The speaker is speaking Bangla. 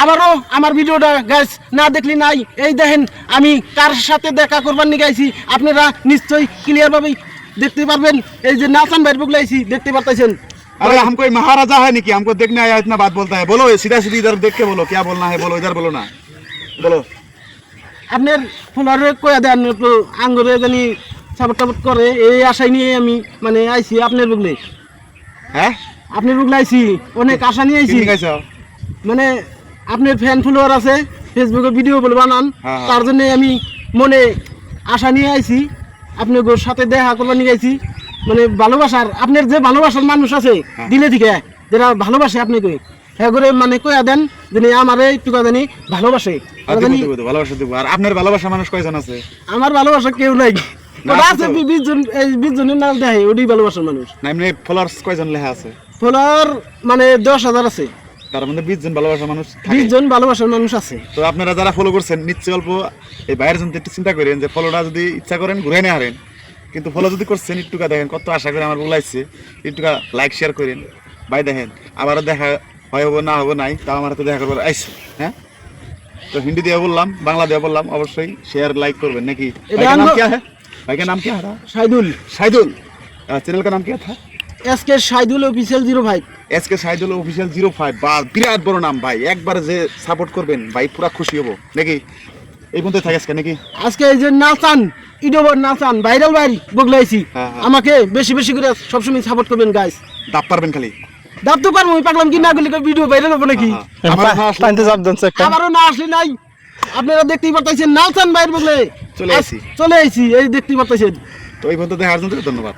আবারও আমার ভিডিওটা গাইস না দেখলি নাই, এই দেখেন আমি কার সাথে দেখা করবার নিয়ে গাইছি, আপনারা নিশ্চয়ই ক্লিয়ার ভাবে দেখতে পারবেন। এই যে নাচান ভাই বগলে আইছি, দেখতে পারতেছেন। अरे हमको महाराजा है नहीं कि हमको देखने आया इतना बात बोलता है। बोलो सीधा सीधी इधर देख के बोलो, क्या बोलना है बोलो, इधर बोलो ना, बोलो। আপনার ফলোয়ারে কয়া দেন একটু আঙ্গুরে জানি সাপোর্ট টাপোর্ট করে, এই আশাই নিয়ে আমি মানে আইছি আপনার বগলে। হ্যাঁ আপনার বগলে আইছি, অনেক আশা নিয়ে আইছি। মানে আপনার ফ্যান ফলোয়ার আছে, ফেসবুকে ভিডিও বলে বানান, তার জন্য আমি মনে আশা নিয়ে আইছি, আপনার সাথে দেখা করবার নিয়ে আইছি। মানে ভালোবাসার, আপনার যে ভালোবাসার মানুষ আছে দিলে থেকে যারা ভালোবাসে আপনাকে, হ্যাঁ করে মানে কয়া দেন যিনি আমার একটু জানি ভালোবাসে। ভালোবাসা দেবো। আর আপনার ভালোবাসা মানুষ কয়জন আছে? আমার ভালোবাসা কেউ নাই, ওটা আছে 20 জন, এই 20 জনের নাম দেখে ওটাই ভালোবাসার মানুষ। না এমনি ফলোয়ার্স কয়জন লেখা আছে? ফলোয়ার মানে 10,000 আছে, তার মধ্যে 20 জন ভালোবাসা মানুষ, 20 জন ভালোবাসার মানুষ আছে। তো আপনারা যারা ফলো করছেন নিশ্চয়ই অল্প এই বাইরের জন্য একটু চিন্তা করেন যে ফলোটা যদি ইচ্ছা করেন ঘুরে নিয়ে হারেন, কিন্তু ফলো যদি করছেন একটুকা দেখেন কত আশা করে আমার বলাইছে, একটুকা লাইক শেয়ার করেন ভাই। দেখেন আবারও দেখা হয় হবো না হবো নাই, তাও আমার হাতে দেখা করবার আইসে। হ্যাঁ তো হিন্দি দিয়ে বললাম, বাংলা দিয়ে বললাম, অবশ্যই শেয়ার লাইক করবেন নাকি। भाई का नाम क्या है? भाई का नाम क्या है? शाहिदुल। शाहिदुल। चैनल का नाम क्या था? SK Shahidul official 05। SK Shahidul official 05। বিরাট বড় নাম ভাই, একবার যে সাপোর্ট করবেন ভাই পুরা খুশি হবো নাকি। এই পর্যন্ত থাকে আজকে নাকি। আজকে এই যে নাচান ইডোবর নাচান ভাইরাল ভাই বগলাইছি, আমাকে বেশি বেশি করে সবসময় সাপোর্ট করবেন গাইস। দাপ পারবেন খালি দাপ তো পারবো, পাগলাম কি না করলে ভিডিও ভাইরাল হবে নাকি। আমারও না আসলে নাই, আপনারা দেখতেই পারতেছেন নাচান ভাইয়ের বগলে চলে আসি এই দেখতেই পারতেছেন। তো এই পর্যন্ত দেখার জন্য ধন্যবাদ।